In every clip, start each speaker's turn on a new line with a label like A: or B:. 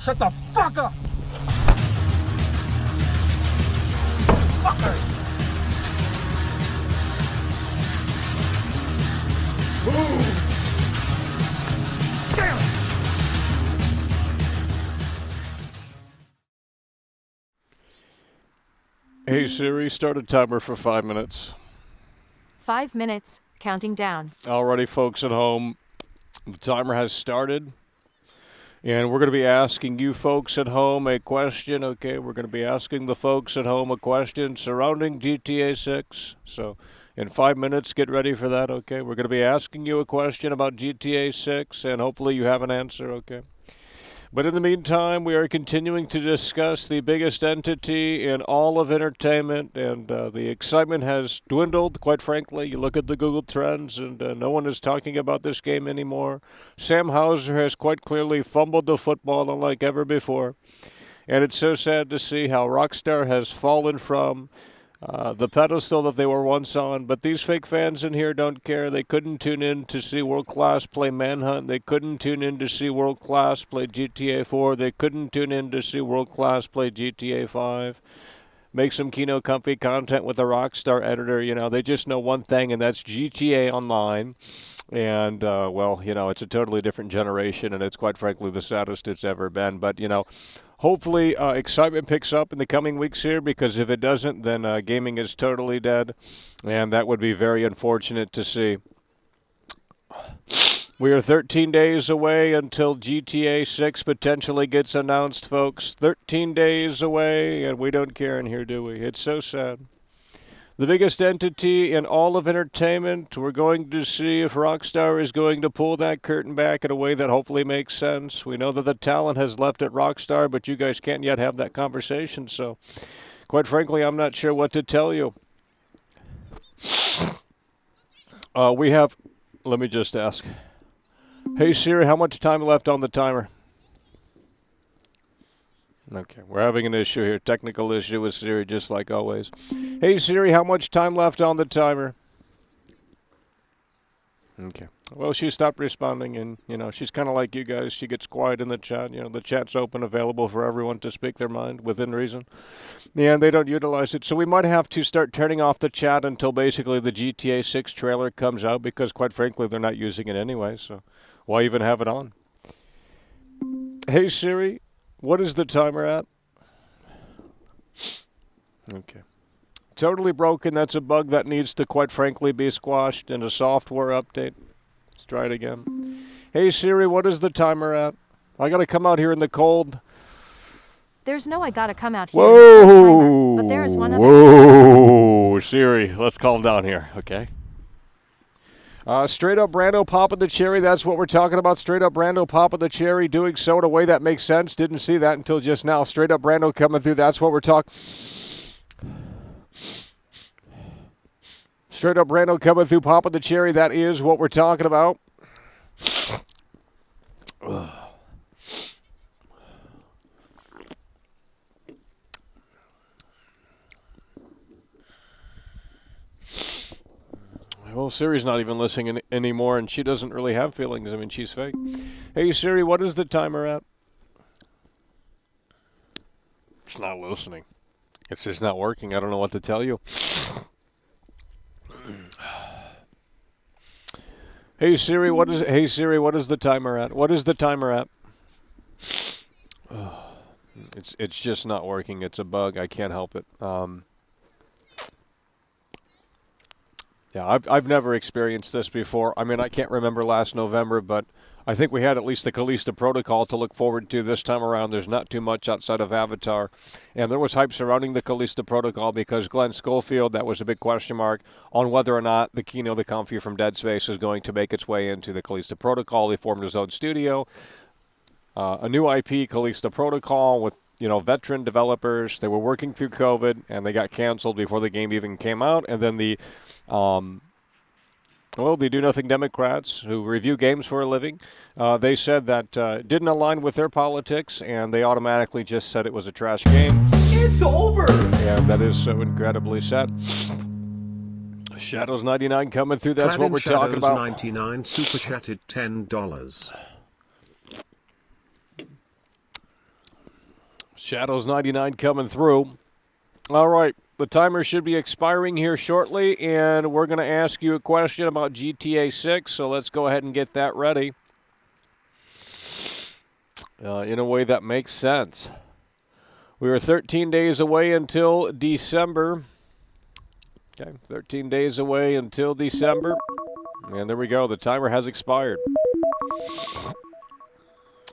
A: Shut the fuck up! Fucker! Move! Damn it!
B: Hey Siri, start a timer for 5 minutes.
C: 5 minutes, counting down.
B: Alrighty, folks at home, the timer has started. And we're going to be asking you folks at home a question, okay? We're going to be asking the folks at home a question surrounding GTA 6. So in 5 minutes, get ready for that, okay? We're going to be asking you a question about GTA 6, and hopefully you have an answer, okay? But in the meantime, we are continuing to discuss the biggest entity in all of entertainment, and the excitement has dwindled, quite frankly. You look at the Google Trends, and no one is talking about this game anymore. Sam Houser has quite clearly fumbled the football unlike ever before. And it's so sad to see how Rockstar has fallen from the pedestal that they were once on. But these fake fans in here don't care. They couldn't tune in to see World Class play Manhunt. They couldn't tune in to see World Class play GTA 4. They couldn't tune in to see World Class play GTA 5. Make some Kino Comfy content with the Rockstar editor. You know, they just know one thing, and that's GTA Online. And, well, you know, it's a totally different generation, and it's quite frankly the saddest it's ever been. But, you know, hopefully excitement picks up in the coming weeks here, because if it doesn't, then gaming is totally dead, and that would be very unfortunate to see. We are 13 days away until GTA 6 potentially gets announced, folks. 13 days away, and we don't care in here, do we? It's so sad. The biggest entity in all of entertainment. We're going to see if Rockstar is going to pull that curtain back in a way that hopefully makes sense. We know that the talent has left at Rockstar, but you guys can't yet have that conversation. So, quite frankly, I'm not sure what to tell you. We have, let me just ask. Hey Siri, how much time left on the timer? Okay, we're having an issue here. Technical issue with Siri, just like always. Hey Siri, how much time left on the timer? Okay. Well, she stopped responding, and, you know, she's kind of like you guys. She gets quiet in the chat. You know, the chat's open, available for everyone to speak their mind within reason. And they don't utilize it. So we might have to start turning off the chat until basically the GTA 6 trailer comes out, because, quite frankly, they're not using it anyway. So why even have it on? Hey Siri, what is the timer at? Okay. Totally broken. That's a bug that needs to, quite frankly, be squashed in a software update. Let's try it again. Hey Siri, what is the timer at? I gotta come out here in the cold.
C: There's no I gotta come out here.
B: Whoa!
C: Timer, but there is one other.
B: Whoa! Siri, let's calm down here, okay? Straight up Brando popping the cherry. That's what we're talking about. Straight up Brando popping the cherry, doing so in a way that makes sense. Didn't see that until just now. Straight up Brando coming through. That's what we're talking. Straight up Brando coming through, popping the cherry. That is what we're talking about. Well, Siri's not even listening anymore, and she doesn't really have feelings. I mean, she's fake. Hey, Siri, what is the timer at? It's not listening. It's just not working. I don't know what to tell you. Hey, Siri, what is the timer at? What is the timer at? It's just not working. It's a bug. I can't help it. Yeah, I've never experienced this before. I mean, I can't remember last November, but I think we had at least the Callisto Protocol to look forward to this time around. There's not too much outside of Avatar. And there was hype surrounding the Callisto Protocol because Glenn Schofield, that was a big question mark on whether or not the Kino the Comfy from Dead Space is going to make its way into the Callisto Protocol. He formed his own studio. A new IP, Callisto Protocol, with veteran developers. They were working through COVID, and they got canceled before the game even came out. And then the the Do-Nothing Democrats, who review games for a living, they said that it didn't align with their politics, and they automatically just said it was a trash game.
A: It's over!
B: And that is so incredibly sad. Shadows 99 coming through, that's what we're talking about.
D: Shadows 99 super chatted $10.
B: Shadows 99 coming through. All right, the timer should be expiring here shortly, and we're going to ask you a question about GTA 6, so let's go ahead and get that ready in a way that makes sense. We are 13 days away until December. Okay, 13 days away until December. And there we go. The timer has expired.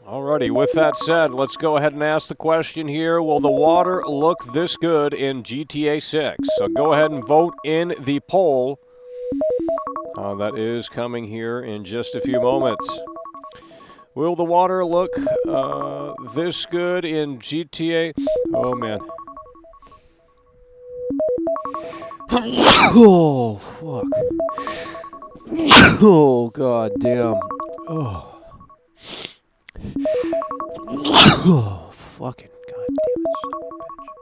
B: Alrighty, with that said, let's go ahead and ask the question here. Will the water look this good in GTA 6? So go ahead and vote in the poll. That is coming here in just a few moments. Will the water look this good in GTA? Oh, man. Oh, fuck. Oh, god damn. Oh. Oh, fucking goddamn it, son of a bitch.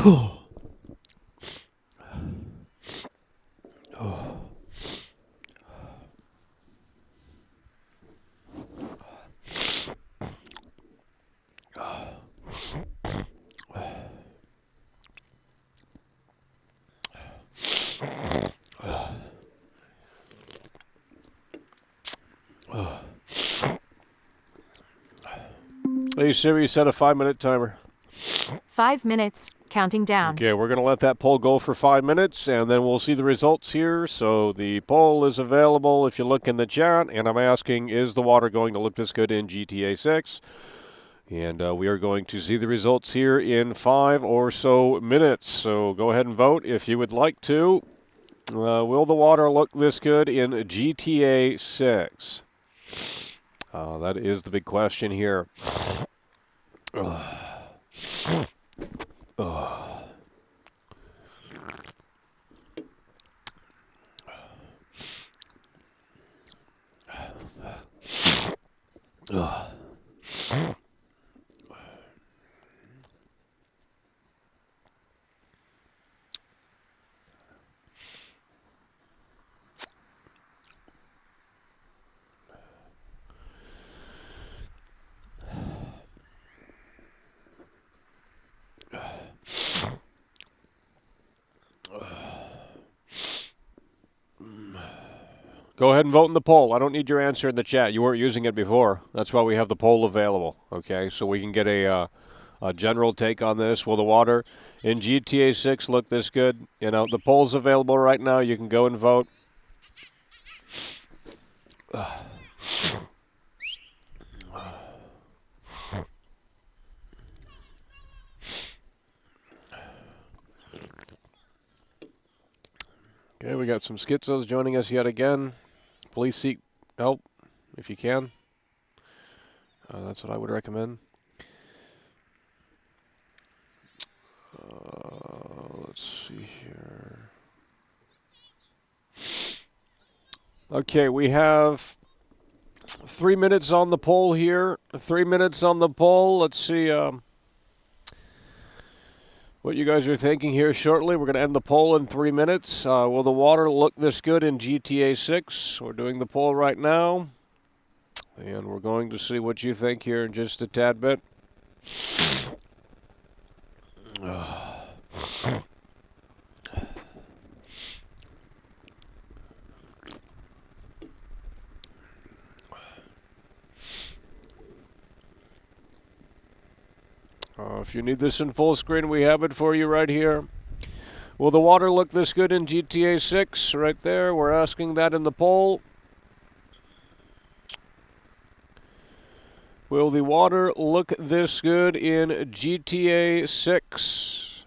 B: Oh. Oh. Hey Siri, set a 5-minute timer.
C: 5 minutes, counting down.
B: Okay, we're going to let that poll go for 5 minutes, and then we'll see the results here. So the poll is available if you look in the chat, and I'm asking, is the water going to look this good in GTA 6? And we are going to see the results here in 5 or so minutes. So go ahead and vote if you would like to. Will the water look this good in GTA 6? That is the big question here. Go ahead and vote in the poll. I don't need your answer in the chat. You weren't using it before. That's why we have the poll available, okay? So we can get a general take on this. Will the water in GTA 6 look this good? You know, the poll's available right now. You can go and vote. Okay, we got some schizos joining us yet again. Please seek help if you can. That's what I would recommend. Let's see here. Okay, we have 3 minutes on the poll here. 3 minutes on the poll. Let's see what you guys are thinking here shortly. We're going to end the poll in 3 minutes. Will the water look this good in GTA 6? We're doing the poll right now. And we're going to see what you think here in just a tad bit. If you need this in full screen, we have it for you right here. Will the water look this good in GTA 6? Right there, we're asking that in the poll. Will the water look this good in GTA 6?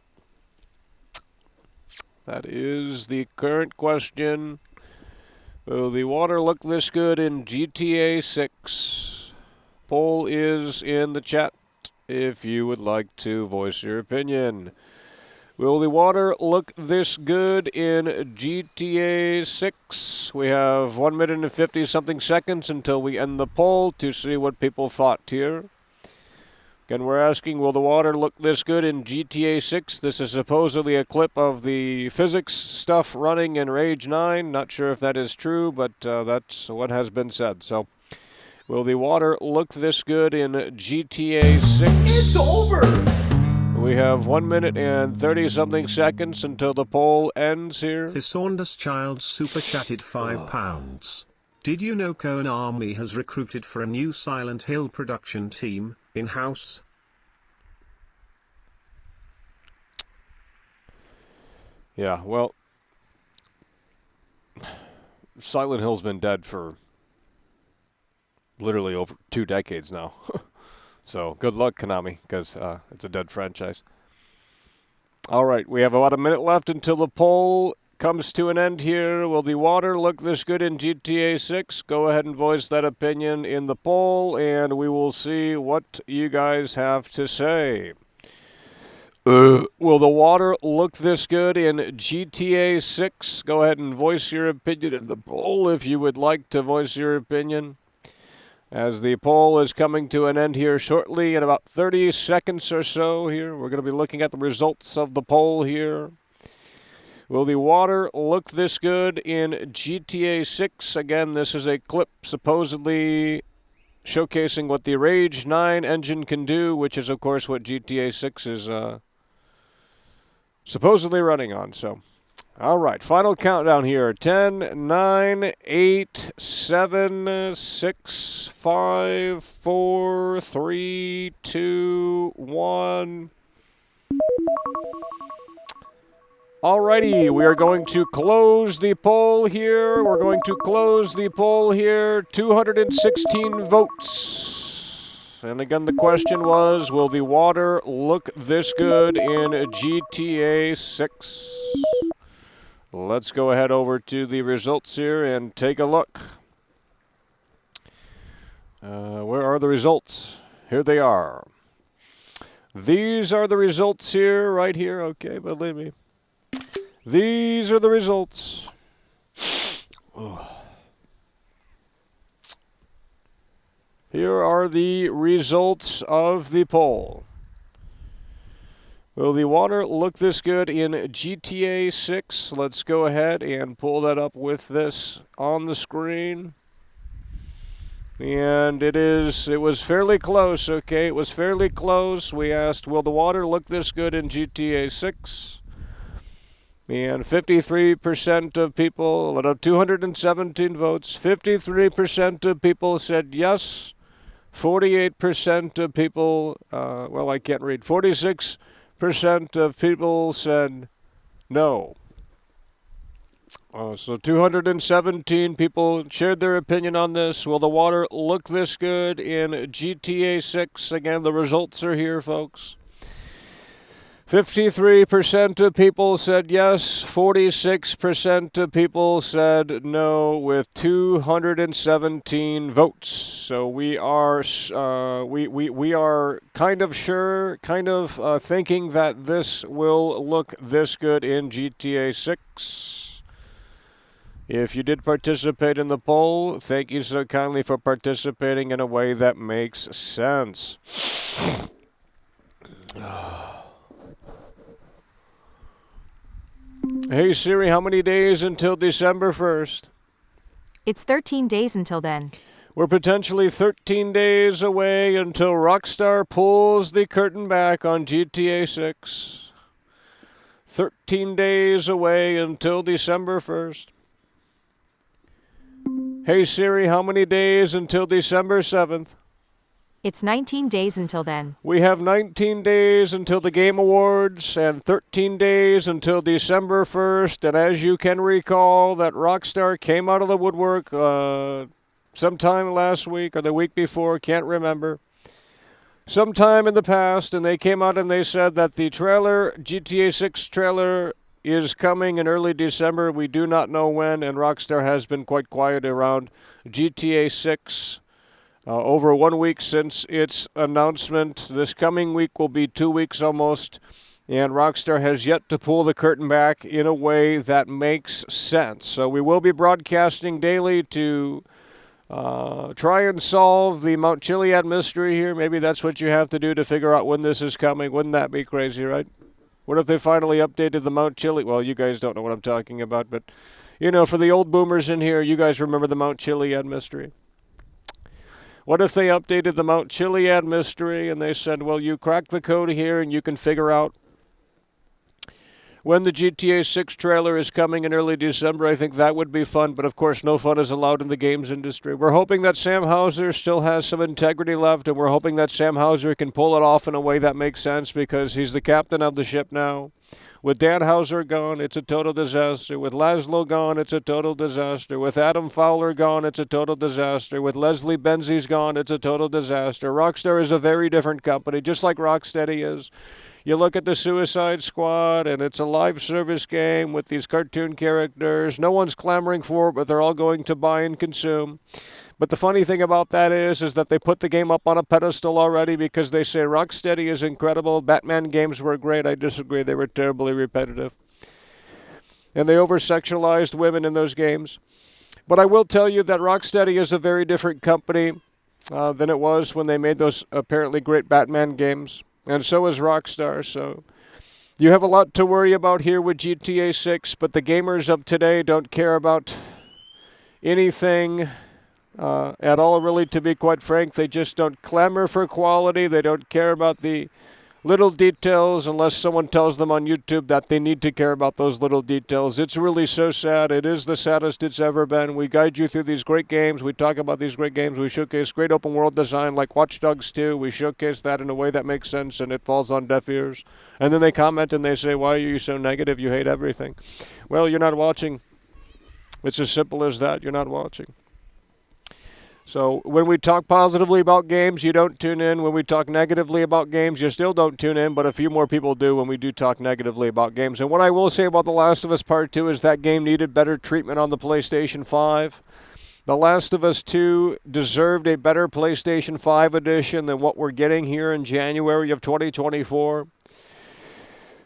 B: That is the current question. Will the water look this good in GTA 6? Poll is in the chat if you would like to voice your opinion. Will the water look this good in GTA 6? We have 1 minute and 50-something seconds until we end the poll to see what people thought here. Again, we're asking, will the water look this good in GTA 6? This is supposedly a clip of the physics stuff running in Rage 9. Not sure if that is true, but that's what has been said. So Will the water look this good in GTA 6?
A: It's over!
B: We have 1 minute and 30-something seconds until the poll ends here.
D: Thesaurus Child super chatted £5. Did you know Konami has recruited for a new Silent Hill production team, in-house?
B: Yeah, well, Silent Hill's been dead for literally over 2 decades now. So good luck, Konami, because it's a dead franchise. All right, we have about a minute left until the poll comes to an end here. Will the water look this good in GTA 6? Go ahead and voice that opinion in the poll, and we will see what you guys have to say. Will the water look this good in GTA 6? Go ahead and voice your opinion in the poll if you would like to voice your opinion. As the poll is coming to an end here shortly, in about 30 seconds or so here, we're going to be looking at the results of the poll here. Will the water look this good in GTA 6? Again, this is a clip supposedly showcasing what the Rage 9 engine can do, which is, of course, what GTA 6 is supposedly running on. So, all right, final countdown here. 10, 9, 8, 7, 6, 5, 4, 3, 2, 1. Alrighty, we are going to close the poll here. 216 votes. And again, the question was, will the water look this good in GTA 6? Let's go ahead over to the results here and take a look. Where are the results? Here they are. These are the results here, right here. Okay, believe me. These are the results. Here are the results of the poll. Will the water look this good in GTA 6? Let's go ahead and pull that up with this on the screen. And it was fairly close, okay? It was fairly close. We asked, will the water look this good in GTA 6? And 53% of people, out of 217 votes, 53% of people said yes. 48% of people, well, I can't read. 46% of people said no. So 217 people shared their opinion on this. Will the water look this good in GTA 6? Again, the results are here, folks. 53% of people said yes, 46% of people said no, with 217 votes. So we are we are kind of sure, thinking that this will look this good in GTA 6. If you did participate in the poll, thank you so kindly for participating in a way that makes sense. Hey Siri, how many days until December 1st?
C: It's 13 days until then.
B: We're potentially 13 days away until Rockstar pulls the curtain back on GTA 6. 13 days away until December 1st. Hey Siri, how many days until December 7th?
C: It's 19 days until then.
B: We have 19 days until the Game Awards and 13 days until December 1st. And as you can recall, that Rockstar came out of the woodwork sometime last week or the week before, can't remember. Sometime in the past, and they came out and they said that the trailer, GTA 6 trailer, is coming in early December. We do not know when, and Rockstar has been quite quiet around GTA 6. Over 1 week since its announcement. This coming week will be 2 weeks almost, and Rockstar has yet to pull the curtain back in a way that makes sense. So we will be broadcasting daily to try and solve the Mount Chiliad mystery here. Maybe that's what you have to do to figure out when this is coming. Wouldn't that be crazy, right? What if they finally updated the Mount Chiliad? Well, you guys don't know what I'm talking about, but, you know, for the old boomers in here, you guys remember the Mount Chiliad mystery. What if they updated the Mount Chiliad mystery and they said, well, you crack the code here and you can figure out when the GTA 6 trailer is coming in early December? I think that would be fun, but of course no fun is allowed in the games industry. We're hoping that Sam Houser still has some integrity left, and we're hoping that Sam Houser can pull it off in a way that makes sense, because he's the captain of the ship now. With Dan Houser gone, it's a total disaster. With Laszlo gone, it's a total disaster. With Adam Fowler gone, it's a total disaster. With Leslie Benzies gone, it's a total disaster. Rockstar is a very different company, just like Rocksteady is. You look at the Suicide Squad, and it's a live service game with these cartoon characters. No one's clamoring for it, but they're all going to buy and consume. But the funny thing about that is that they put the game up on a pedestal already, because they say Rocksteady is incredible. Batman games were great. I disagree. They were terribly repetitive. And they over-sexualized women in those games. But I will tell you that Rocksteady is a very different company than it was when they made those apparently great Batman games. And so is Rockstar. So you have a lot to worry about here with GTA 6, but the gamers of today don't care about anything at all, really, to be quite frank. They just don't clamor for quality. They don't care about the little details unless someone tells them on YouTube that they need to care about those little details. It's really so sad. It is the saddest it's ever been. We guide you through these great games. We talk about these great games. We showcase great open world design like Watch Dogs 2. We showcase that in a way that makes sense, and it falls on deaf ears. And then they comment and they say, why are you so negative? You hate everything. Well, you're not watching. It's as simple as that. You're not watching. So when we talk positively about games, you don't tune in. When we talk negatively about games, you still don't tune in, but a few more people do when we do talk negatively about games. And what I will say about The Last of Us Part 2 is that game needed better treatment on the PlayStation 5. The Last of Us 2 deserved a better PlayStation 5 edition than what we're getting here in January of 2024.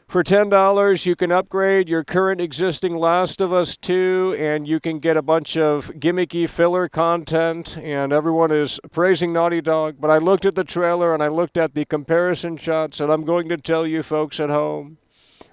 B: For $10, you can upgrade your current existing Last of Us 2, and you can get a bunch of gimmicky filler content, and everyone is praising Naughty Dog. But I looked at the trailer, and I looked at the comparison shots, and I'm going to tell you folks at home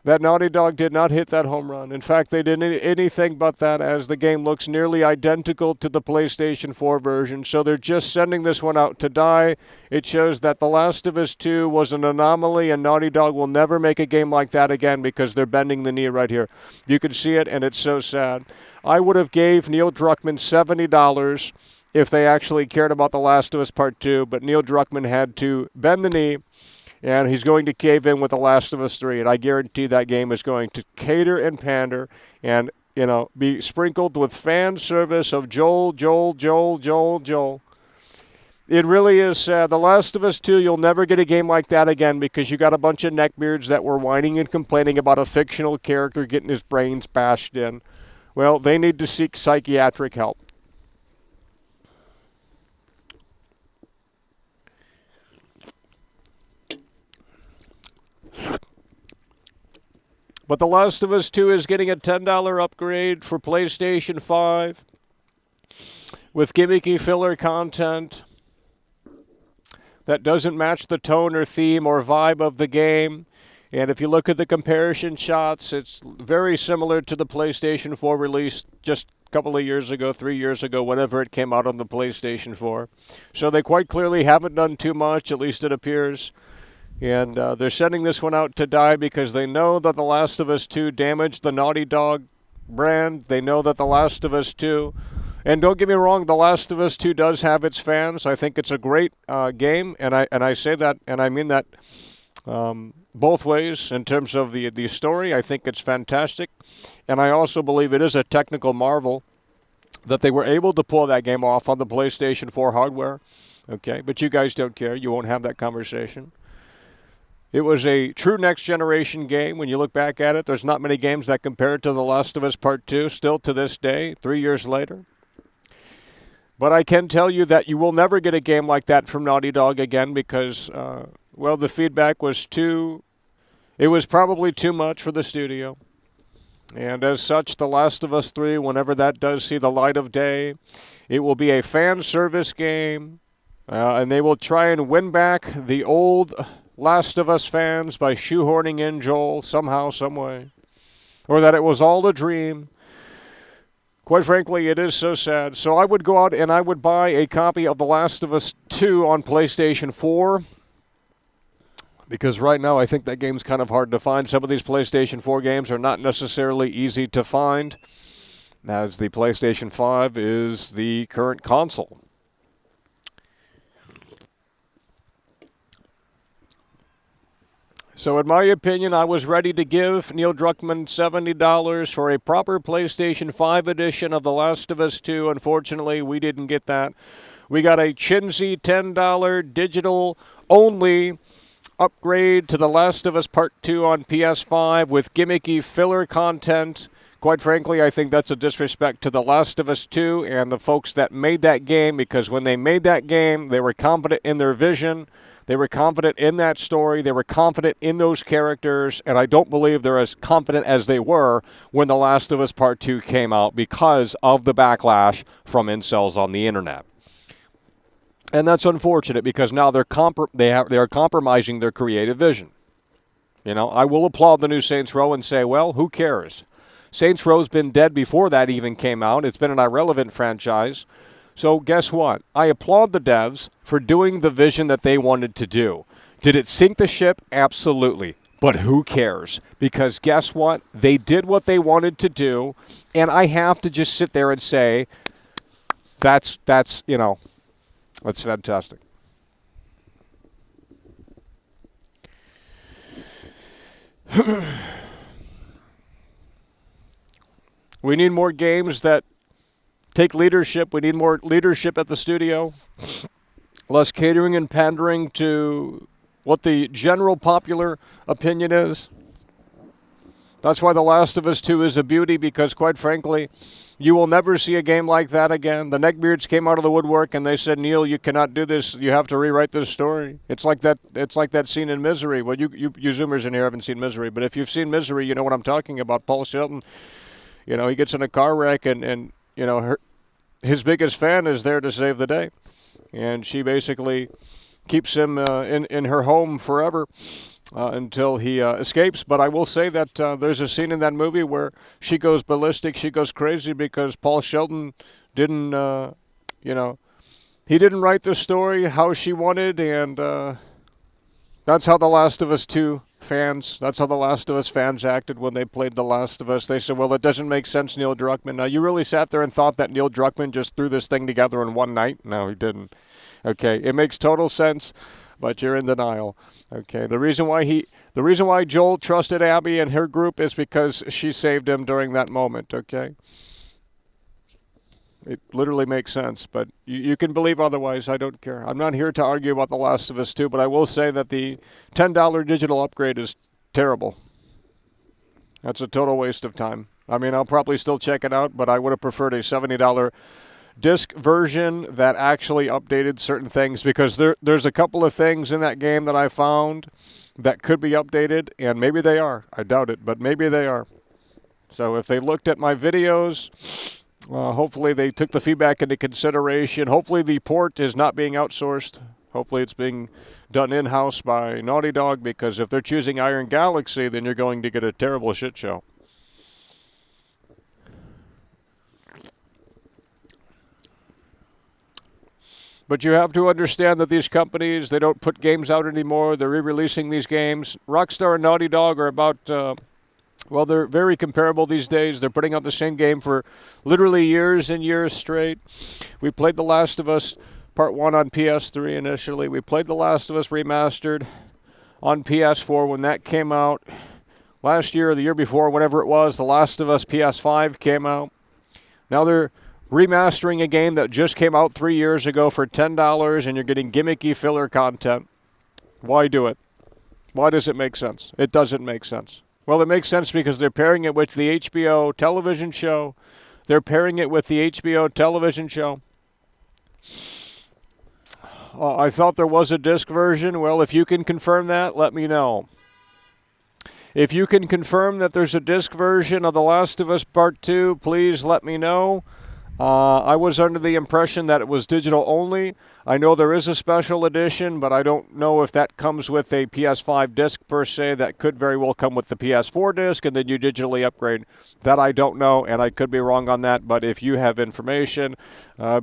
B: that Naughty Dog did not hit that home run. In fact, they didn't anything but that, as the game looks nearly identical to the PlayStation 4 version. So they're just sending this one out to die. It shows that The Last of Us 2 was an anomaly, and Naughty Dog will never make a game like that again, because they're bending the knee right here. You can see it, and it's so sad. I would have gave Neil Druckmann $70 if they actually cared about The Last of Us Part 2, but Neil Druckmann had to bend the knee, and he's going to cave in with The Last of Us 3. And I guarantee that game is going to cater and pander and, be sprinkled with fan service of Joel. It really is sad. The Last of Us 2, you'll never get a game like that again, because you got a bunch of neckbeards that were whining and complaining about a fictional character getting his brains bashed in. Well, they need to seek psychiatric help. But The Last of Us 2 is getting a $10 upgrade for PlayStation 5 with gimmicky filler content that doesn't match the tone or theme or vibe of the game. And if you look at the comparison shots, it's very similar to the PlayStation 4 release just a couple of years ago, 3 years ago, whenever it came out on the PlayStation 4. So they quite clearly haven't done too much, at least it appears. And they're sending this one out to die because they know that The Last of Us 2 damaged the Naughty Dog brand. They know that The Last of Us 2, and don't get me wrong, The Last of Us 2 does have its fans. I think it's a great game, and I say that, and I mean that both ways in terms of the story. I think it's fantastic, and I also believe it is a technical marvel that they were able to pull that game off on the PlayStation 4 hardware. Okay, but you guys don't care. You won't have that conversation. It was a true next-generation game. When you look back at it, there's not many games that compare to The Last of Us Part 2, still to this day, 3 years later. But I can tell you that you will never get a game like that from Naughty Dog again because, the feedback was it was probably too much for the studio. And as such, The Last of Us 3, whenever that does see the light of day, it will be a fan service game, and they will try and win back the old Last of Us fans by shoehorning in Joel somehow, some way. Or that it was all a dream. Quite frankly, it is so sad. So I would go out and I would buy a copy of The Last of Us 2 on PlayStation 4. Because right now I think that game's kind of hard to find. Some of these PlayStation 4 games are not necessarily easy to find, as the PlayStation 5 is the current console. So in my opinion, I was ready to give Neil Druckmann $70 for a proper PlayStation 5 edition of The Last of Us 2. Unfortunately, we didn't get that. We got a chintzy $10 digital-only upgrade to The Last of Us Part 2 on PS5 with gimmicky filler content. Quite frankly, I think that's a disrespect to The Last of Us 2 and the folks that made that game, because when they made that game, they were confident in their vision. They were confident in that story. They were confident in those characters, and I don't believe they're as confident as they were when The Last of Us Part 2 came out because of the backlash from incels on the internet. And that's unfortunate because now they are compromising their creative vision. You know, I will applaud the new Saints Row and say, well, who cares? Saints Row's been dead before that even came out. It's been an irrelevant franchise. So guess what? I applaud the devs for doing the vision that they wanted to do. Did it sink the ship? Absolutely. But who cares? Because guess what? They did what they wanted to do, and I have to just sit there and say, that's fantastic. We need more games that take leadership. We need more leadership at the studio. Less catering and pandering to what the general popular opinion is. That's why The Last of Us 2 is a beauty, because quite frankly, you will never see a game like that again. The neckbeards came out of the woodwork and they said, Neil, you cannot do this. You have to rewrite this story. It's like that scene in Misery. Well, you Zoomers in here haven't seen Misery, but if you've seen Misery, you know what I'm talking about. Paul Shelton, he gets in a car wreck and his biggest fan is there to save the day. And she basically keeps him in her home forever until he escapes. But I will say that there's a scene in that movie where she goes ballistic, she goes crazy because Paul Shelton didn't, he didn't write the story how she wanted, and that's how The Last of Us 2 fans, that's how The Last of Us fans acted when they played The Last of Us. They said, well, it doesn't make sense, Neil Druckmann. Now, you really sat there and thought that Neil Druckmann just threw this thing together in one night? No, he didn't. Okay, it makes total sense, but you're in denial. Okay, the reason why Joel trusted Abby and her group is because she saved him during that moment, okay? It literally makes sense, but you can believe otherwise. I don't care. I'm not here to argue about The Last of Us 2, but I will say that the $10 digital upgrade is terrible. That's a total waste of time. I mean, I'll probably still check it out, but I would have preferred a $70 disc version that actually updated certain things, because there's a couple of things in that game that I found that could be updated, and maybe they are. I doubt it, but maybe they are. So if they looked at my videos, hopefully they took the feedback into consideration. Hopefully the port is not being outsourced. Hopefully it's being done in-house by Naughty Dog, because if they're choosing Iron Galaxy, then you're going to get a terrible shit show. But you have to understand that these companies, they don't put games out anymore. They're re-releasing these games. Rockstar and Naughty Dog are about, they're very comparable these days. They're putting out the same game for literally years and years straight. We played The Last of Us Part 1 on PS3 initially. We played The Last of Us Remastered on PS4 when that came out. Last year or the year before, whatever it was, The Last of Us PS5 came out. Now they're remastering a game that just came out 3 years ago for $10, and you're getting gimmicky filler content. Why do it? Why does it make sense? It doesn't make sense. Well, it makes sense because they're pairing it with the HBO television show. They're pairing it with the HBO television show. I thought there was a disc version. Well, if you can confirm that, let me know. If you can confirm that there's a disc version of The Last of Us Part 2, please let me know. I was under the impression that it was digital only. I know there is a special edition, but I don't know if that comes with a PS5 disc per se. That could very well come with the PS4 disc, and then you digitally upgrade. That I don't know, and I could be wrong on that. But if you have information,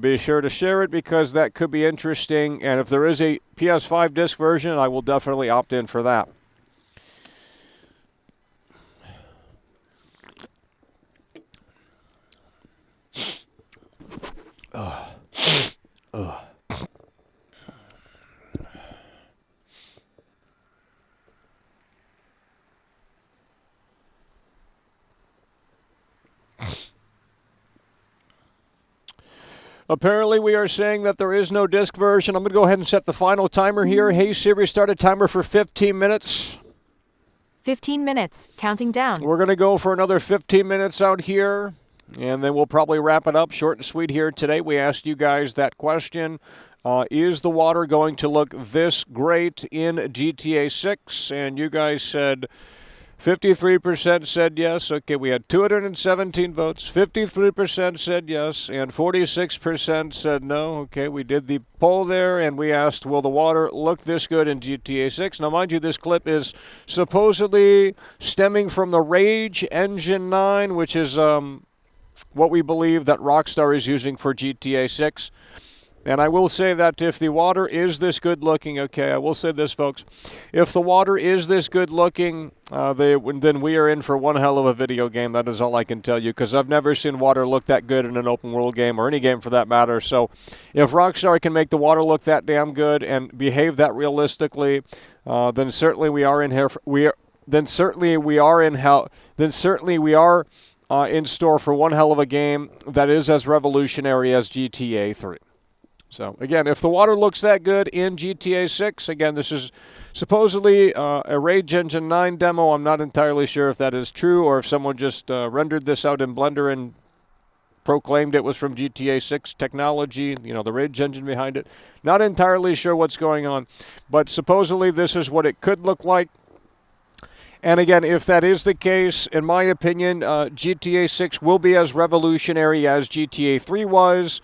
B: be sure to share it, because that could be interesting. And if there is a PS5 disc version, I will definitely opt in for that. Apparently, we are saying that there is no disc version. I'm going to go ahead and set the final timer here. Hey, Siri, start a timer for 15 minutes.
C: 15 minutes, counting down.
B: We're going to go for another 15 minutes out here, and then we'll probably wrap it up short and sweet here today. We asked you guys that question. Is the water going to look this great in GTA 6? And you guys said 53% said yes. Okay, we had 217 votes. 53% said yes, and 46% said no. Okay, we did the poll there, and we asked, will the water look this good in GTA 6? Now, mind you, this clip is supposedly stemming from the Rage Engine 9, which is what we believe that Rockstar is using for GTA 6. And I will say that if the water is this good looking, okay, I will say this, folks. If the water is this good looking, then we are in for one hell of a video game. That is all I can tell you, because I've never seen water look that good in an open world game, or any game for that matter. So if Rockstar can make the water look that damn good and behave that realistically, then certainly we are in here. Then certainly we are in store for one hell of a game that is as revolutionary as GTA 3. So, again, if the water looks that good in GTA 6, again, this is supposedly a Rage Engine 9 demo. I'm not entirely sure if that is true, or if someone just rendered this out in Blender and proclaimed it was from GTA 6 technology, the Rage Engine behind it. Not entirely sure what's going on, but supposedly this is what it could look like. And again, if that is the case, in my opinion, GTA 6 will be as revolutionary as GTA 3 was.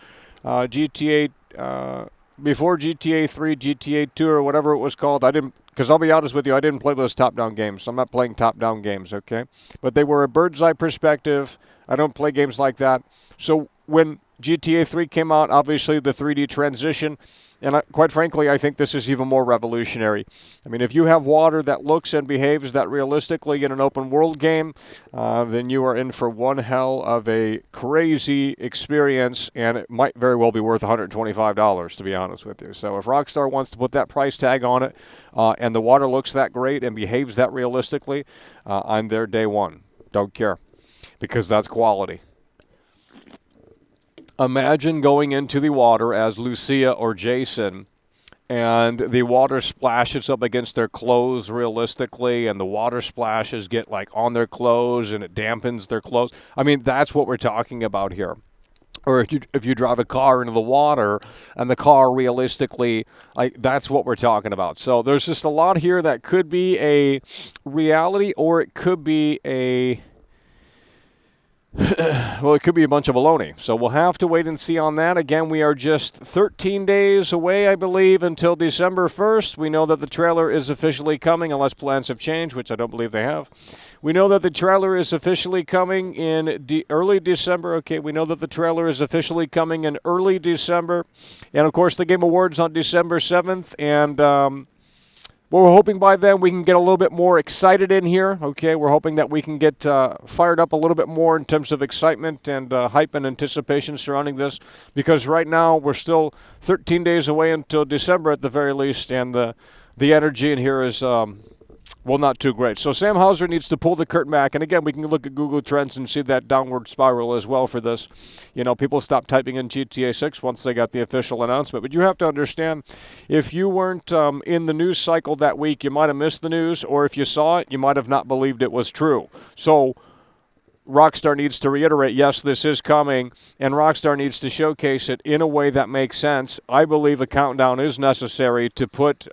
B: Before GTA 3, GTA 2, or whatever it was called, because I'll be honest with you, I didn't play those top-down games. I'm not playing top-down games, okay? But they were a bird's-eye perspective. I don't play games like that. So when GTA 3 came out, obviously the 3D transition, and quite frankly, I think this is even more revolutionary. I mean, if you have water that looks and behaves that realistically in an open world game, then you are in for one hell of a crazy experience, and it might very well be worth $125, to be honest with you. So if Rockstar wants to put that price tag on it, and the water looks that great and behaves that realistically, I'm there day one. Don't care, because that's quality. Imagine going into the water as Lucia or Jason, and the water splashes up against their clothes realistically, and the water splashes get like on their clothes, and it dampens their clothes. I mean, that's what we're talking about here. Or if you drive a car into the water, and the car realistically, that's what we're talking about. So there's just a lot here that could be a reality, or it could be a well, it could be a bunch of baloney. So we'll have to wait and see on that. Again, we are just 13 days away, I believe, until December 1st. We know that the trailer is officially coming, unless plans have changed, which I don't believe they have. We know that the trailer is officially coming in early December. Okay, we know that the trailer is officially coming in early December. And, of course, the Game Awards on December 7th. And we're hoping by then we can get a little bit more excited in here, okay? We're hoping that we can get fired up a little bit more in terms of excitement and hype and anticipation surrounding this, because right now we're still 13 days away until December at the very least, and the energy in here is, not too great. So Sam Hauser needs to pull the curtain back, and again, we can look at Google Trends and see that downward spiral as well for this. People stopped typing in GTA 6 once they got the official announcement, but you have to understand, if you weren't in the news cycle that week, you might have missed the news, or if you saw it, you might have not believed it was true. So Rockstar needs to reiterate, yes, this is coming, and Rockstar needs to showcase it in a way that makes sense. I believe a countdown is necessary to put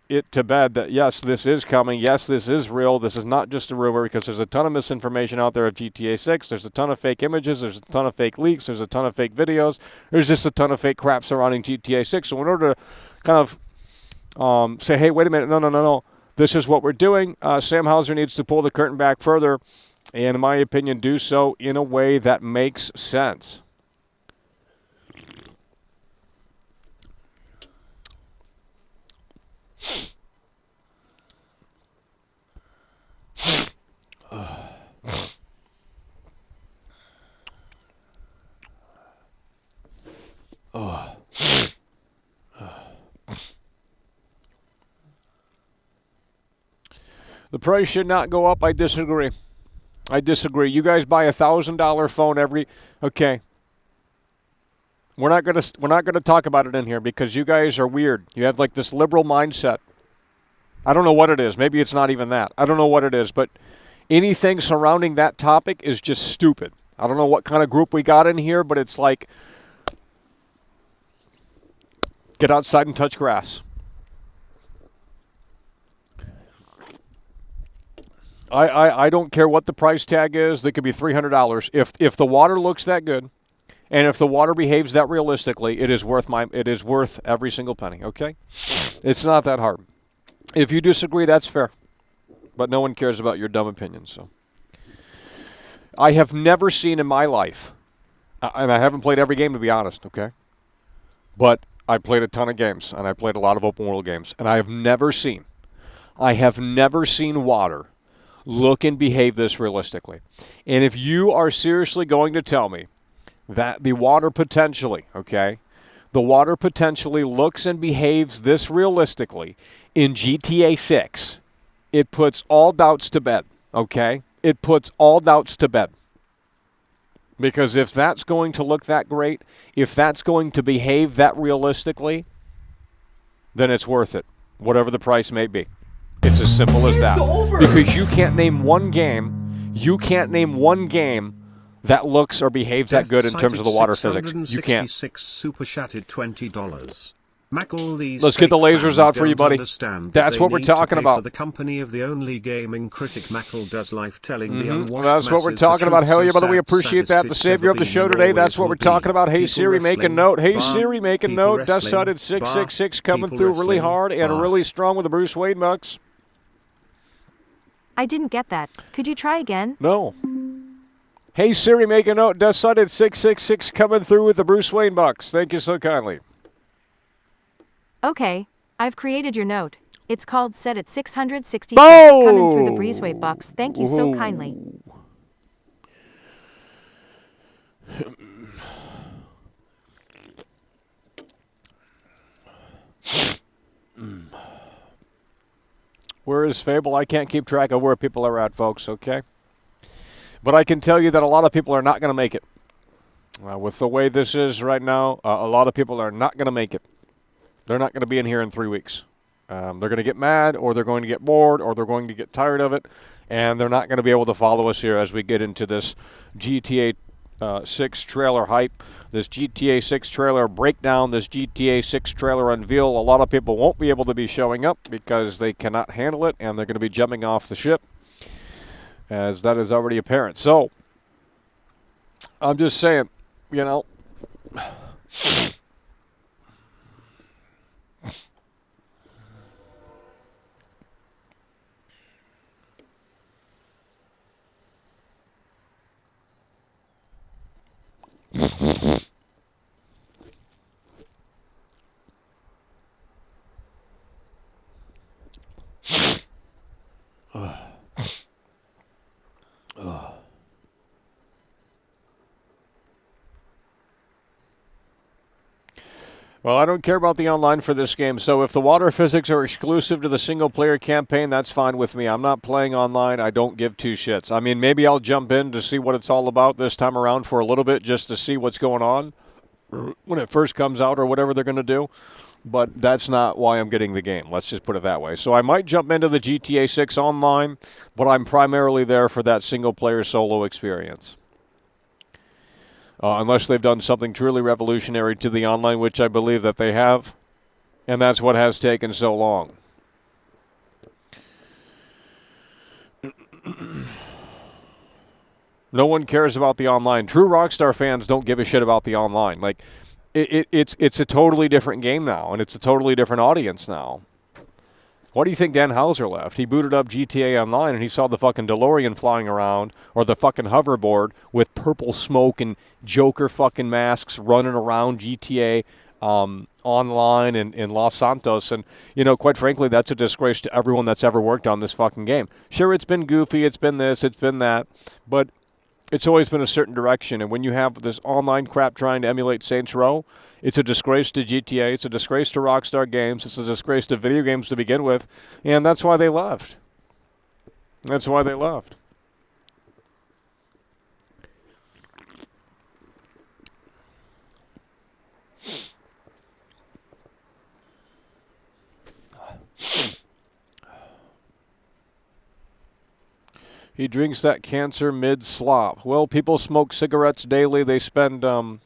B: it to bed that, yes, this is coming. Yes, this is real. This is not just a rumor, because there's a ton of misinformation out there of GTA 6. There's a ton of fake images. There's a ton of fake leaks. There's a ton of fake videos. There's just a ton of fake crap surrounding GTA 6. So in order to kind of say, hey, wait a minute, no. This is what we're doing. Sam Hauser needs to pull the curtain back further, and in my opinion, do so in a way that makes sense. The price should not go up. I disagree. You guys buy a $1,000 phone every. Okay. We're not gonna talk about it in here because you guys are weird. You have like this liberal mindset. I don't know what it is. Maybe it's not even that. I don't know what it is, but anything surrounding that topic is just stupid. I don't know what kind of group we got in here, but it's like, get outside and touch grass. I don't care what the price tag is. They could be $300. If the water looks that good, and if the water behaves that realistically, it is worth every single penny. Okay, it's not that hard. If you disagree, that's fair, but no one cares about your dumb opinions. So, I have never seen in my life, and I haven't played every game to be honest. Okay, but I played a ton of games, and I played a lot of open world games, and I have never seen water look and behave this realistically. And if you are seriously going to tell me that the water potentially looks and behaves this realistically in GTA 6, it puts all doubts to bed, okay? It puts all doubts to bed. Because if that's going to look that great, if that's going to behave that realistically, then it's worth it, whatever the price may be. It's as simple as that. Because you can't name one game that looks or behaves that good in terms of the water physics. You can't.
D: Super chatted $20.
B: Let's get the lasers out for you, buddy. That's what we're talking about.
D: The company of the only gaming critic Mackle does life telling the unwashed
B: That's what we're talking about. Hell yeah, brother. We appreciate that. The savior of the show today. That's what we're talking about. Hey Siri, make a note. Hey Siri, make a note. Death-sided 666 coming through really hard and really strong with the Bruce Wayne bucks.
C: I didn't get that. Could you try again?
B: No. Hey Siri, make a note. Death-sided 666 coming through with the Bruce Wayne bucks. Thank you so kindly.
C: Okay, I've created your note. It's called Set at 666 coming through the breezeway bucks. Thank you so kindly.
B: Where is Fable? I can't keep track of where people are at, folks, okay? But I can tell you that a lot of people are not going to make it. With the way this is right now, a lot of people are not going to make it. They're not going to be in here in 3 weeks. They're going to get mad, or they're going to get bored, or they're going to get tired of it, and they're not going to be able to follow us here as we get into this GTA 6 trailer hype, this GTA 6 trailer breakdown, this GTA 6 trailer unveil. A lot of people won't be able to be showing up because they cannot handle it, and they're going to be jumping off the ship, as that is already apparent. So, I'm just saying, you know, well, I don't care about the online for this game, so if the water physics are exclusive to the single-player campaign, that's fine with me. I'm not playing online. I don't give two shits. I mean, maybe I'll jump in to see what it's all about this time around for a little bit just to see what's going on when it first comes out or whatever they're going to do, but that's not why I'm getting the game. Let's just put it that way. So I might jump into the GTA 6 online, but I'm primarily there for that single-player solo experience. unless they've done something truly revolutionary to the online, which I believe that they have. And that's what has taken so long. No one cares about the online. True Rockstar fans don't give a shit about the online. Like, it's a totally different game now, and it's a totally different audience now. Why do you think Dan Houser left? He booted up GTA Online, and he saw the fucking DeLorean flying around, or the fucking hoverboard with purple smoke and Joker fucking masks running around GTA online in Los Santos. And, you know, quite frankly, that's a disgrace to everyone that's ever worked on this fucking game. Sure, it's been goofy, it's been this, it's been that, but it's always been a certain direction. And when you have this online crap trying to emulate Saints Row, it's a disgrace to GTA, it's a disgrace to Rockstar Games, it's a disgrace to video games to begin with, and that's why they left. That's why they left. He drinks that cancer mid-slop. Well, people smoke cigarettes daily. They spend a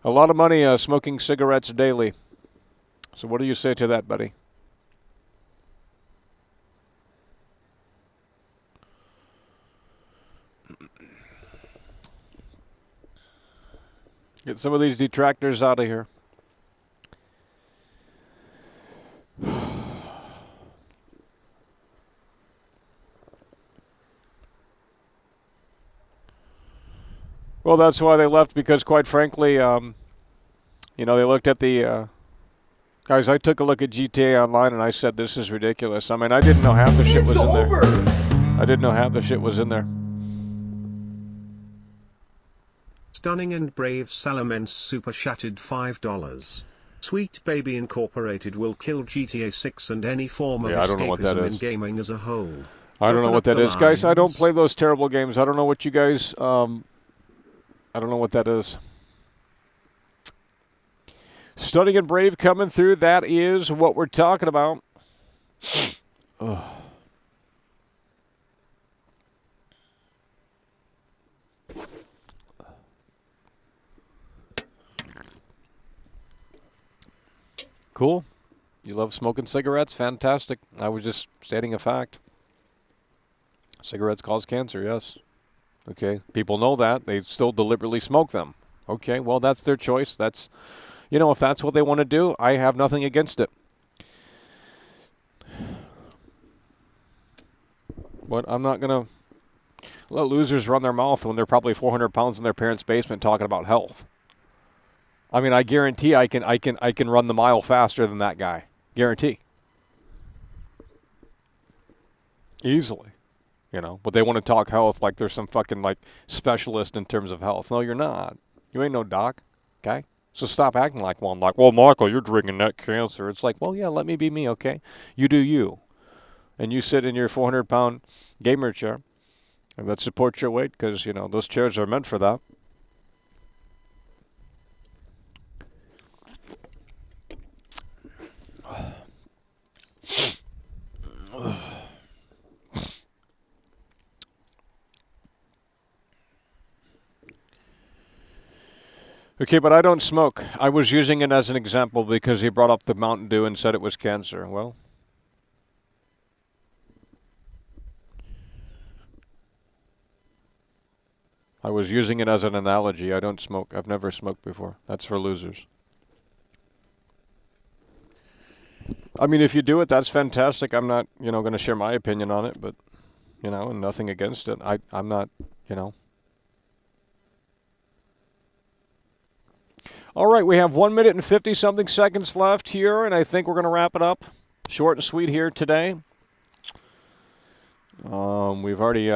B: lot of money smoking cigarettes daily. So what do you say to that, buddy? Get some of these detractors out of here. Well, that's why they left, because quite frankly, you know, they looked at the... guys, I took a look at GTA Online and I said, this is ridiculous. I mean, I didn't know half the shit was in there. I didn't know half the shit was in there.
D: Stunning and Brave Salamence super chatted $5. Sweet Baby Incorporated will kill GTA 6 and any form of escapism in gaming as a whole.
B: I don't know what that is. Guys, I don't play those terrible games. I don't know what you guys... I don't know what that is. Stunning and Brave coming through. That is what we're talking about. Cool. You love smoking cigarettes? Fantastic. I was just stating a fact. Cigarettes cause cancer, yes. Okay, people know that. They still deliberately smoke them. Okay, well, that's their choice. That's, you know, if that's what they want to do, I have nothing against it. But I'm not going to let losers run their mouth when they're probably 400 pounds in their parents' basement talking about health. I mean, I guarantee I can run the mile faster than that guy. Guarantee. Easily. You know, but they want to talk health like there's some fucking, like, specialist in terms of health. No, you're not. You ain't no doc, okay? So stop acting like one. Like, well, Michael, you're drinking that cancer. It's like, well, yeah, let me be me, okay? You do you. And you sit in your 400-pound gamer chair, and that supports your weight because, you know, those chairs are meant for that. Okay, but I don't smoke. I was using it as an example because he brought up the Mountain Dew and said it was cancer. Well, I was using it as an analogy. I don't smoke. I've never smoked before. That's for losers. I mean, if you do it, that's fantastic. I'm not, you know, going to share my opinion on it, but, you know, nothing against it. I'm not, you know. All right, we have 1 minute and 50-something seconds left here, and I think we're going to wrap it up. Short and sweet here today. We've already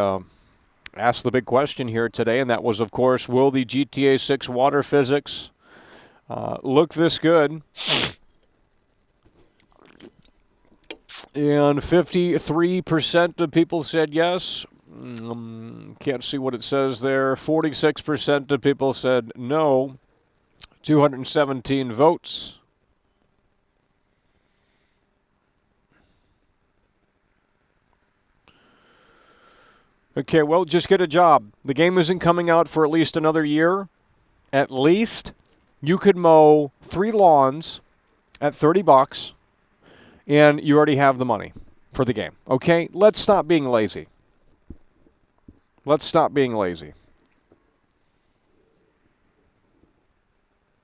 B: asked the big question here today, and that was, of course, will the GTA 6 water physics look this good? And 53% of people said yes. Can't see what it says there. 46% of people said no. 217 votes. Okay, well, just get a job. The game isn't coming out for at least another year. At least you could mow 3 lawns at $30, and you already have the money for the game. Okay, let's stop being lazy. Let's stop being lazy.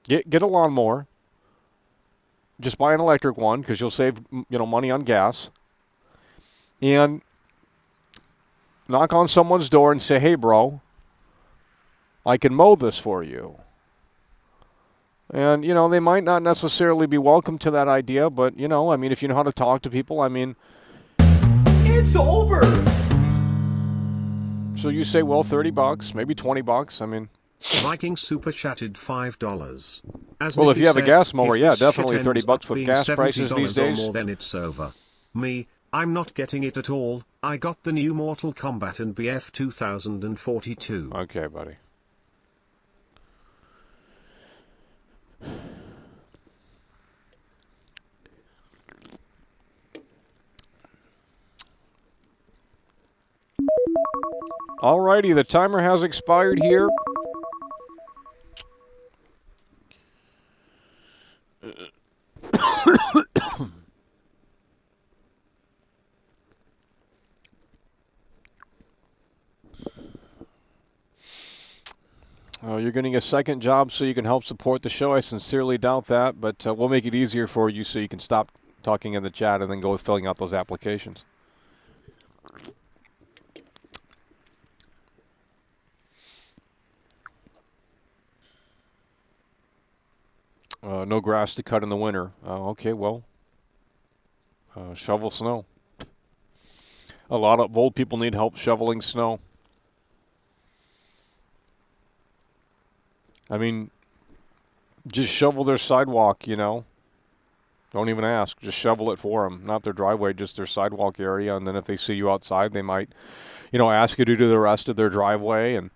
B: Get a lawnmower. Just buy an electric one because you'll save money on gas. And knock on someone's door and say, "Hey, bro, I can mow this for you." And, they might not necessarily be welcome to that idea, but, if you know how to talk to people,
A: It's over.
B: So you say, well, $30, maybe $20.
D: Viking super chatted $5.
B: Well, if you have a gas mower, yeah, definitely $30 with gas prices these days.
D: Or more, then it's over. Me, I'm not getting it at all. I got the new Mortal Kombat and BF 2042.
B: Okay, buddy. Alrighty, the timer has expired here. You're getting a second job so you can help support the show. I sincerely doubt that, but we'll make it easier for you so you can stop talking in the chat and then go filling out those applications. No grass to cut in the winter. Okay, well, shovel snow. A lot of old people need help shoveling snow. Just shovel their sidewalk, Don't even ask. Just shovel it for them. Not their driveway, just their sidewalk area. And then if they see you outside, they might, ask you to do the rest of their driveway. And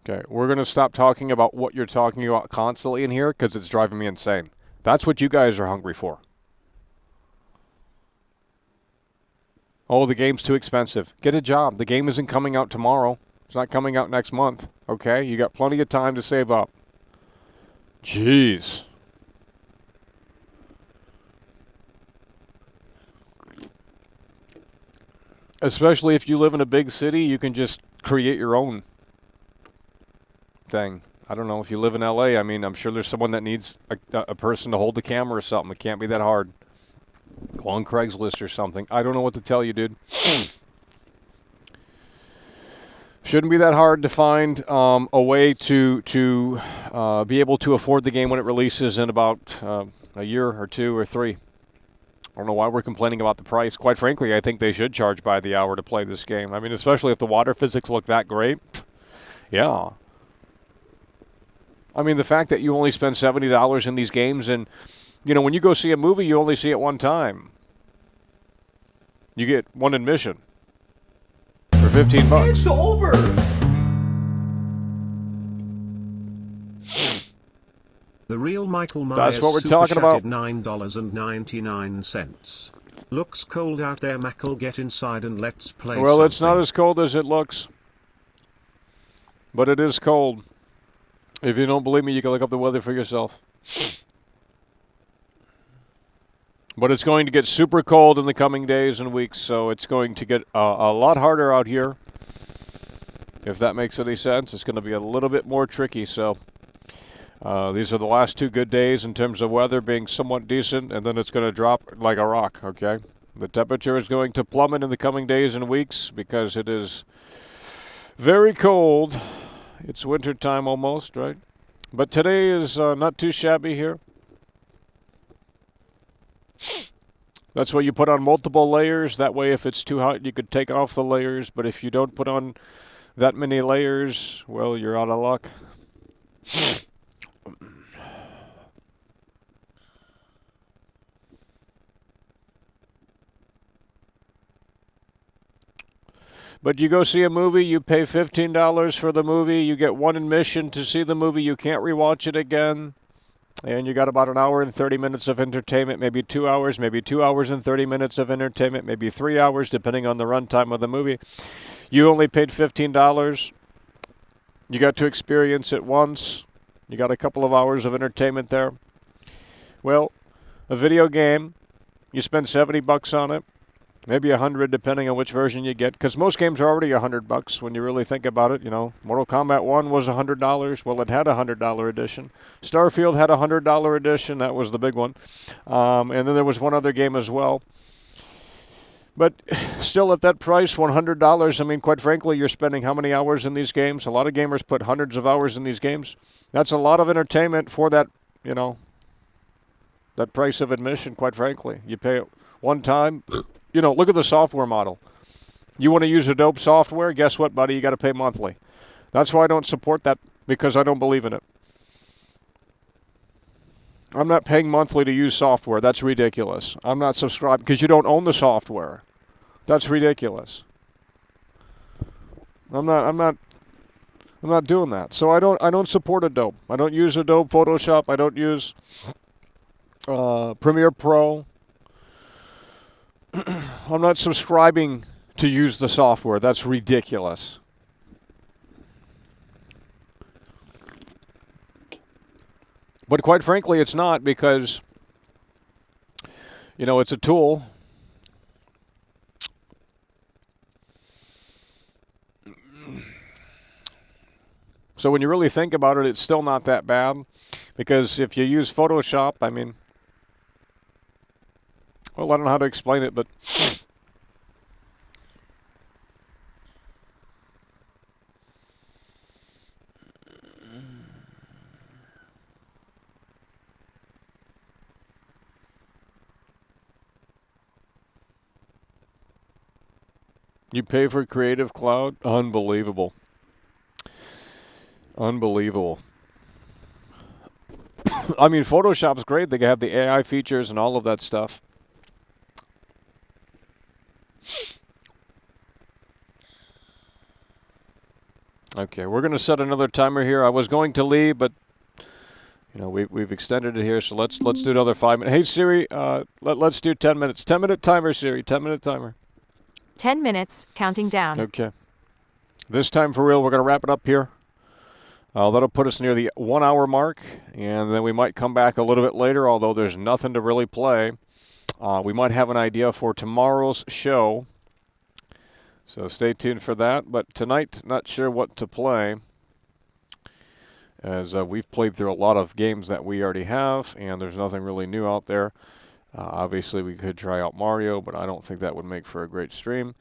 B: okay, we're going to stop talking about what you're talking about constantly in here because it's driving me insane. That's what you guys are hungry for. Oh, the game's too expensive. Get a job. The game isn't coming out tomorrow. It's not coming out next month. Okay? You got plenty of time to save up. Jeez. Especially if you live in a big city, you can just create your own thing. I don't know, if you live in LA, I'm sure there's someone that needs a person to hold the camera or something. It can't be that hard. Go on Craigslist or something. I don't know what to tell you, dude. Shouldn't be that hard to find a way to be able to afford the game when it releases in about a year or 2 or 3. I don't know why we're complaining about the price. Quite frankly, I think they should charge by the hour to play this game. Especially if the water physics look that great. Yeah. The fact that you only spend $70 in these games and, when you go see a movie, you only see it one time. You get one admission for $15.
A: It's over.
D: The real Michael Myers.
B: That's what we're talking about.
D: $9.99. Looks cold out there, Mack'll get inside and let's play
B: Well,
D: something.
B: It's not as cold as it looks. But it is cold. If you don't believe me, you can look up the weather for yourself. But it's going to get super cold in the coming days and weeks, so it's going to get a lot harder out here. If that makes any sense, it's going to be a little bit more tricky. So these are the last 2 good days in terms of weather being somewhat decent, and then it's going to drop like a rock, okay? The temperature is going to plummet in the coming days and weeks because it is very cold. It's winter time almost, right? But today is not too shabby here. That's why you put on multiple layers. That way, if it's too hot, you could take off the layers. But if you don't put on that many layers, well, you're out of luck. But you go see a movie, you pay $15 for the movie, you get one admission to see the movie, you can't rewatch it again, and you got about an hour and 30 minutes of entertainment, maybe 2 hours, maybe 2 hours and 30 minutes of entertainment, maybe 3 hours, depending on the runtime of the movie. You only paid $15. You got to experience it once. You got a couple of hours of entertainment there. Well, a video game, you spend $70 on it, maybe $100 depending on which version you get, because most games are already $100 when you really think about it. You know, Mortal Kombat 1 was $100. Well, it had a $100 edition. Starfield had a $100 edition. That was the big one. And then there was one other game as well. But still at that price, $100, I mean, quite frankly, you're spending how many hours in these games? A lot of gamers put hundreds of hours in these games. That's a lot of entertainment for that, you know, that price of admission, quite frankly. You pay it one time. You know, look at the software model. You want to use Adobe software? Guess what, buddy? You got to pay monthly. That's why I don't support that, because I don't believe in it. I'm not paying monthly to use software. That's ridiculous. I'm not subscribed because you don't own the software. That's ridiculous. I'm not doing that. So I don't support Adobe. I don't use Adobe Photoshop. I don't use Premiere Pro. I'm not subscribing to use the software. That's ridiculous. But quite frankly, it's not, because, you know, it's a tool. So when you really think about it, it's still not that bad, because if you use Photoshop, I mean, well, I don't know how to explain it, but you pay for Creative Cloud? Unbelievable. Unbelievable. I mean, Photoshop's great. They have the AI features and all of that stuff. Okay, we're going to set another timer here. I was going to leave, but you know, we've extended it here, so let's do another 5 minutes. Hey Siri, let's do 10 minutes. 10-minute timer, Siri. 10-minute timer.
C: 10 minutes, counting down.
B: Okay. This time for real, we're going to wrap it up here. That'll put us near the 1 hour mark, and then we might come back a little bit later, although there's nothing to really play. We might have an idea for tomorrow's show, so stay tuned for that. But tonight, not sure what to play, as we've played through a lot of games that we already have, and there's nothing really new out there. Obviously, we could try out Mario, but I don't think that would make for a great stream,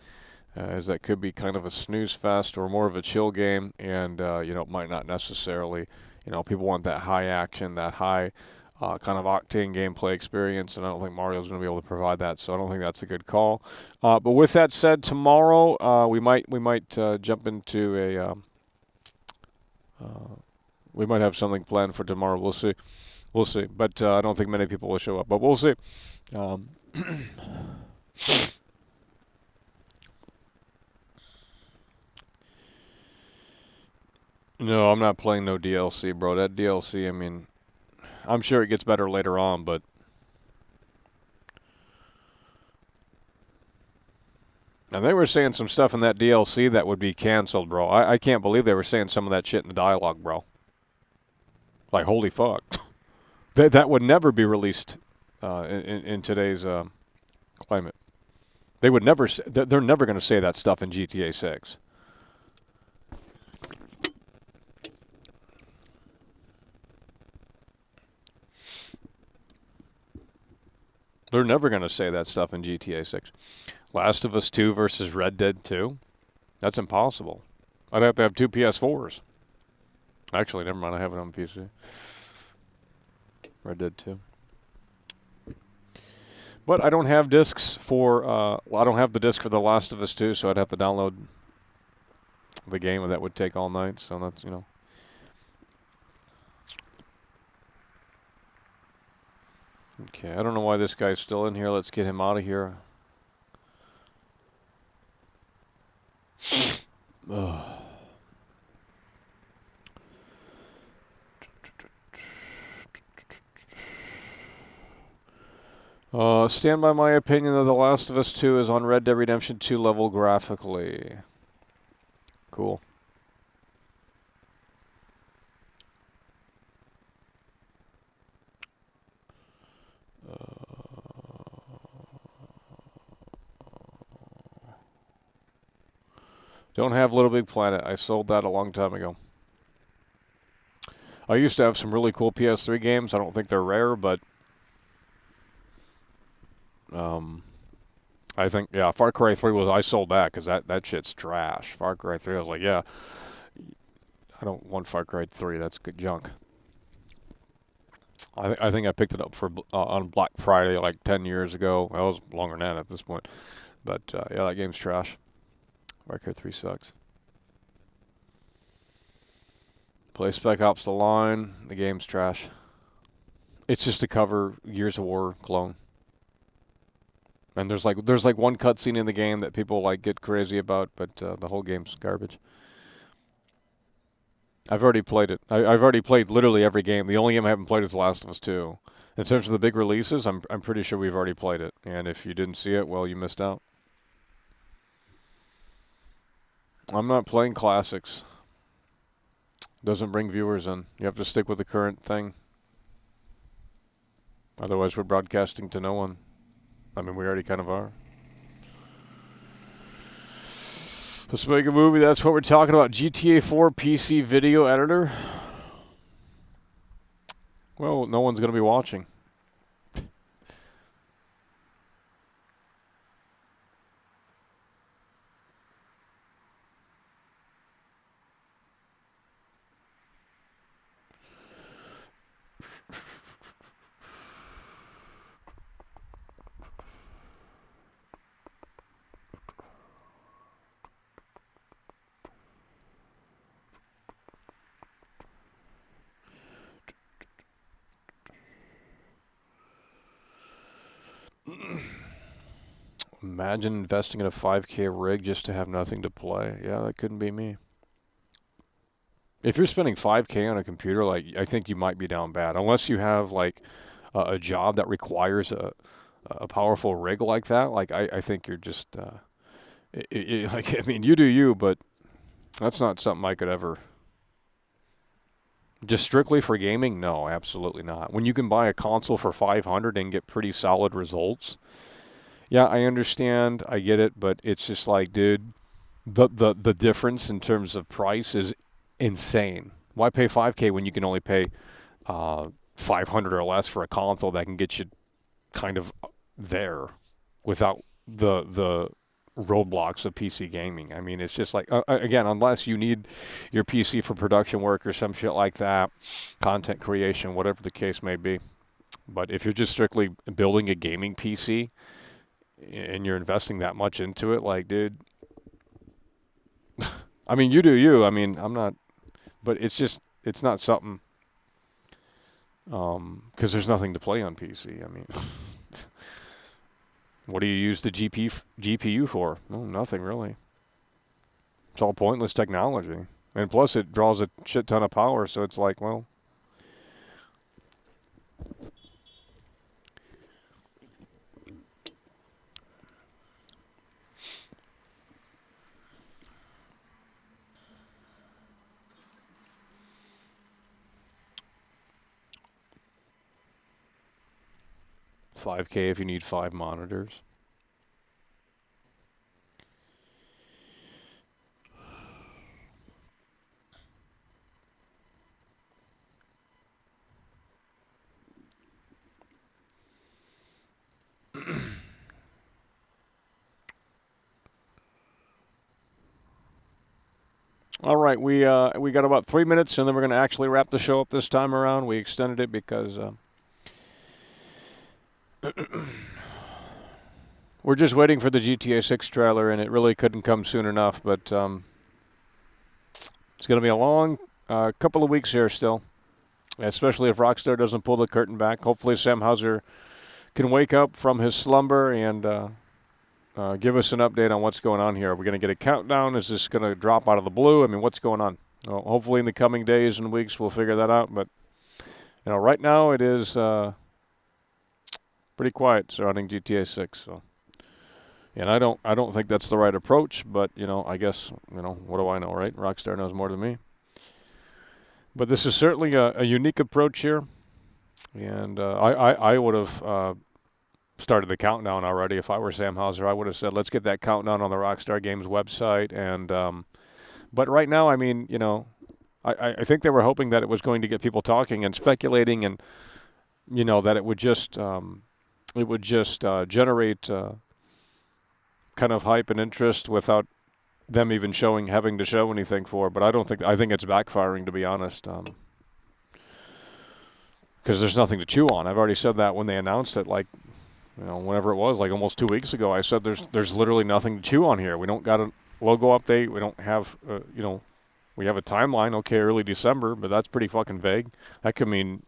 B: as that could be kind of a snooze fest or more of a chill game, and you know, it might not necessarily, you know, people want that high action, that high kind of octane gameplay experience, and I don't think Mario's going to be able to provide that, so I don't think that's a good call. But with that said, tomorrow we might jump into a we might have something planned for tomorrow. We'll see. We'll see. But I don't think many people will show up. But we'll see. No, I'm not playing no DLC, bro. That DLC, I mean, I'm sure it gets better later on, but and they were saying some stuff in that DLC that would be canceled, bro. I can't believe they were saying some of that shit in the dialogue, bro. Like, holy fuck. That would never be released in today's climate. They would never. They're never going to say that stuff in GTA 6. They're never going to say that stuff in GTA 6. Last of Us 2 versus Red Dead 2? That's impossible. I'd have to have 2 PS4s. Actually, never mind. I have it on PC. Red Dead 2. But I don't have discs for, I don't have the disc for The Last of Us 2, so I'd have to download the game, and that would take all night, so that's, you know. Okay, I don't know why this guy's still in here. Let's get him out of here. Stand by my opinion that The Last of Us 2 is on Red Dead Redemption 2 level graphically. Cool. Don't have Little Big Planet. I sold that a long time ago. I used to have some really cool PS3 games. I don't think they're rare, but I think, yeah, Far Cry 3 was, I sold that because that shit's trash. Far Cry 3, I was like, yeah, I don't want Far Cry 3. That's good junk. I think I picked it up for on Black Friday like 10 years ago. Well, it was longer than that at this point. But, yeah, that game's trash. Far Cry 3 sucks. Play Spec Ops The Line. The game's trash. It's just a cover Gears of War clone. And there's like one cutscene in the game that people like get crazy about, but the whole game's garbage. I've already played it. I've already played literally every game. The only game I haven't played is The Last of Us 2. In terms of the big releases, I'm pretty sure we've already played it. And if you didn't see it, well, you missed out. I'm not playing classics. Doesn't bring viewers in. You have to stick with the current thing. Otherwise, we're broadcasting to no one. I mean, we already kind of are. Let's make a movie. That's what we're talking about. GTA 4 PC video editor. Well, no one's going to be watching. Imagine investing in a 5K rig just to have nothing to play. Yeah, that couldn't be me. If you're spending 5K on a computer, like, I think you might be down bad. Unless you have like a job that requires a powerful rig like that. Like, I think you're just like, I mean, you do you, but that's not something I could ever. Just strictly for gaming? No, absolutely not. When you can buy a console for $500 and get pretty solid results. Yeah, I understand. I get it, but it's just like, dude, the difference in terms of price is insane. Why pay $5K when you can only pay $500 or less for a console that can get you kind of there without the roadblocks of PC gaming? I mean, it's just like, again, unless you need your PC for production work or some shit like that, content creation, whatever the case may be. But if you're just strictly building a gaming PC and you're investing that much into it, like, dude, I mean, you do you. I mean, I'm not, but it's just, it's not something, because there's nothing to play on PC. I mean, what do you use the GPU for? No, nothing really. It's all pointless technology. And plus it draws a shit ton of power, so it's like, well, $5K if you need 5 monitors. All right, we got about 3 minutes, and then we're going to actually wrap the show up this time around. We extended it because we're just waiting for the GTA 6 trailer, and it really couldn't come soon enough. But it's going to be a long couple of weeks here still, especially if Rockstar doesn't pull the curtain back. Hopefully Sam Hauser can wake up from his slumber and give us an update on what's going on here. Are we going to get a countdown? Is this going to drop out of the blue? I mean, what's going on? Well, hopefully in the coming days and weeks we'll figure that out. But right now it is pretty quiet surrounding GTA 6. So, and I don't think that's the right approach. But I guess what do I know, right? Rockstar knows more than me. But this is certainly a unique approach here, and I would have started the countdown already if I were Sam Hauser. I would have said, let's get that countdown on the Rockstar Games website. And but right now, I mean, I think they were hoping that it was going to get people talking and speculating, and that it would just generate kind of hype and interest without them even having to show anything for it. But I think it's backfiring, to be honest, because there's nothing to chew on. I've already said that when they announced it, like, whenever it was, like almost 2 weeks ago. I said there's literally nothing to chew on here. We don't got a logo update. We don't have we have a timeline. Okay, early December, but that's pretty fucking vague. That could mean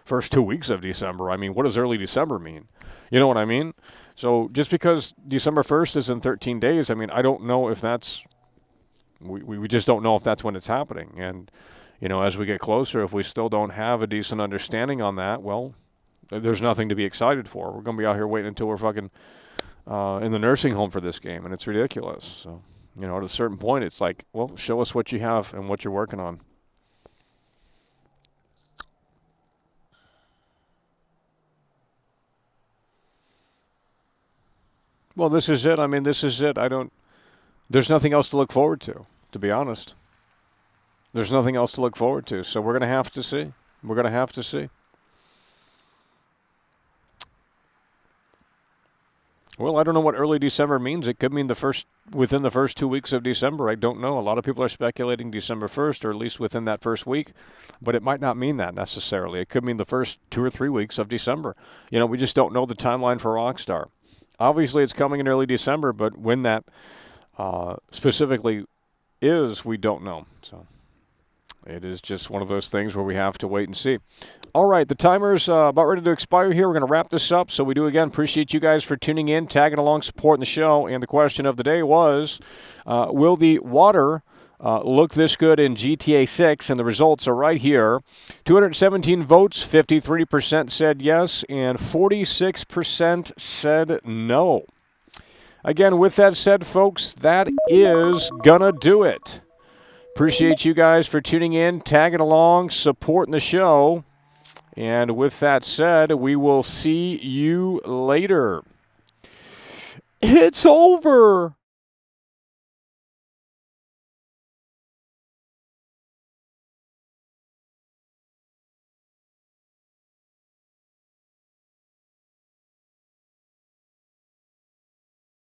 B: first 2 weeks of December. I mean, what does early December mean? You know what I mean? So just because December 1st is in 13 days, I mean, I don't know if that's, we just don't know if that's when it's happening. And, as we get closer, if we still don't have a decent understanding on that, well, there's nothing to be excited for. We're going to be out here waiting until we're fucking in the nursing home for this game, and it's ridiculous. So, at a certain point, it's like, well, show us what you have and what you're working on. Well, this is it. I mean, this is it. There's nothing else to look forward to be honest. There's nothing else to look forward to. So we're going to have to see. We're going to have to see. Well, I don't know what early December means. It could mean within the first 2 weeks of December. I don't know. A lot of people are speculating December 1st, or at least within that first week. But it might not mean that necessarily. It could mean the first 2 or 3 weeks of December. We just don't know the timeline for Rockstar. Obviously, it's coming in early December, but when that specifically is, we don't know. So it is just one of those things where we have to wait and see. All right, the timer's about ready to expire here. We're going to wrap this up. So we do, again, appreciate you guys for tuning in, tagging along, supporting the show. And the question of the day was, will the water look this good in GTA 6? And the results are right here. 217 votes, 53% said yes, and 46% said no. Again, with that said, folks, that is gonna do it. Appreciate you guys for tuning in, tagging along, supporting the show. And with that said, we will see you later. It's over.